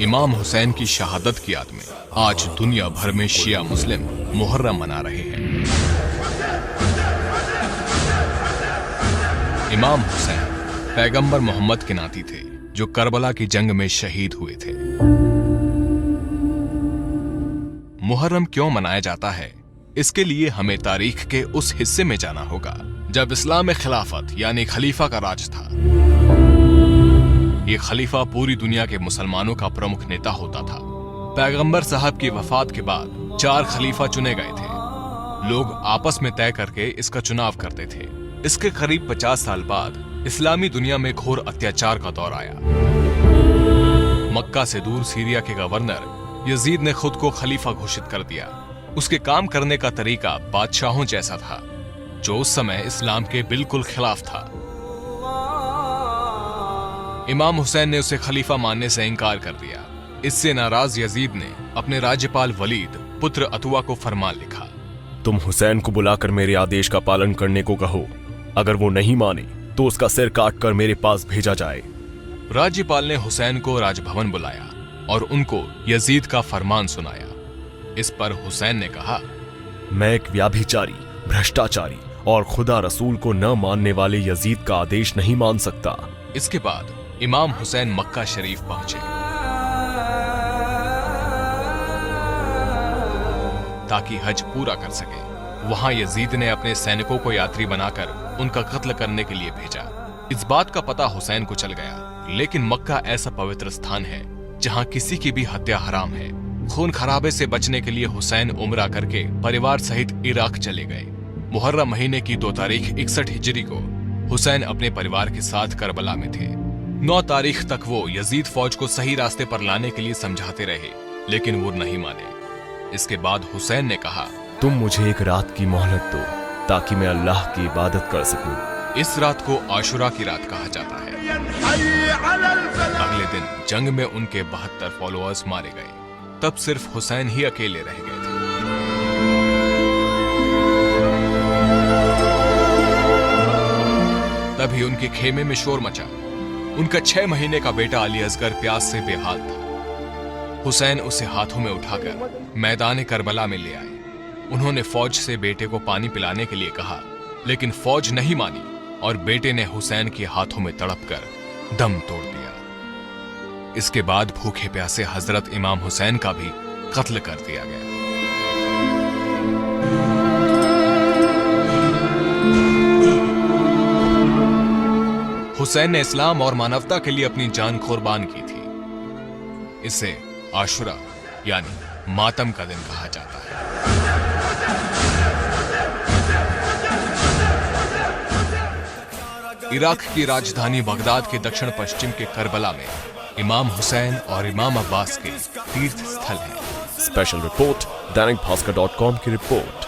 इमाम हुसैन की शहादत की याद में आज दुनिया भर में शिया मुस्लिम मुहर्रम मना रहे हैं। इमाम हुसैन पैगंबर मोहम्मद के नाती थे जो करबला की जंग में शहीद हुए थे। मुहर्रम क्यों मनाया जाता है, इसके लिए हमें तारीख के उस हिस्से में जाना होगा जब इस्लाम में खिलाफत यानी खलीफा का राज था। ये खलीफा पूरी दुनिया के मुसलमानों का प्रमुख नेता होता था। पैगंबर साहब की वफात के बाद 4 खलीफा चुने गए थे। लोग आपस में तय करके इसका चुनाव करते थे। इसके करीब 50 साल बाद इस्लामी दुनिया में घोर अत्याचार का दौर आया। मक्का से दूर सीरिया के गवर्नर यजीद ने खुद को खलीफा घोषित कर दिया। उसके काम करने का तरीका बादशाहों जैसा था, जो उस समय इस्लाम के बिल्कुल खिलाफ था। इमाम हुसैन ने उसे खलीफा मानने से इनकार कर दिया। इससे नाराज यजीद ने अपने राज्यपाल वलीद पुत्र अतुआ को फरमान लिखा, तुम हुसैन को बुलाकर मेरे आदेश का पालन करने को कहो। अगर वो नहीं माने तो उसका सिर काटकर मेरे पास भेजा जाए। राज्यपाल ने हुसैन को राजभवन बुलाया और उनको यजीद का फरमान सुनाया। इस पर हुसैन ने कहा, मैं एक व्याभिचारी, भ्रष्टाचारी और खुदा रसूल को न मानने वाले यजीद का आदेश नहीं मान सकता। इसके बाद इमाम हुसैन मक्का शरीफ पहुंचे ताकि हज पूरा कर सके। वहां यजीद ने अपने सैनिकों को यात्री बनाकर उनका कत्ल करने के लिए भेजा। इस बात का पता हुसैन को चल गया, लेकिन मक्का ऐसा पवित्र स्थान है जहां किसी की भी हत्या हराम है। खून खराबे से बचने के लिए हुसैन उम्रा करके परिवार सहित इराक चले गए। मुहर्रम महीने की 2 तारीख 61 हिजरी को हुसैन अपने परिवार के साथ करबला में थे। 9 तारीख तक वो यजीद फौज को सही रास्ते पर लाने के लिए समझाते रहे, लेकिन वो नहीं माने। इसके बाद हुसैन ने कहा, तुम मुझे एक रात की मोहलत दो ताकि मैं अल्लाह की इबादत कर सकूं। इस रात को आशुरा की रात कहा जाता है। अगले दिन जंग में उनके 72 फॉलोअर्स मारे गए। तब सिर्फ हुसैन ही अकेले रह गए थे। तभी उनके खेमे में शोर मचा। उनका 6 महीने का बेटा अली असगर प्यास से बेहाल था। हुसैन उसे हाथों में उठाकर मैदान करबला में ले आए। उन्होंने फौज से बेटे को पानी पिलाने के लिए कहा, लेकिन फौज नहीं मानी और बेटे ने हुसैन के हाथों में तड़पकर दम तोड़ दिया। इसके बाद भूखे प्यासे हजरत इमाम हुसैन का भी कत्ल कर दिया गया। हुसैन ने इस्लाम और मानवता के लिए अपनी जान कुर्बान की थी। इसे आशुरा यानी मातम का दिन कहा जाता है। इराक की राजधानी बगदाद के दक्षिण पश्चिम के करबला में इमाम हुसैन और इमाम अब्बास के तीर्थ स्थल हैं। स्पेशल रिपोर्ट दैनिक भास्कर.com की रिपोर्ट।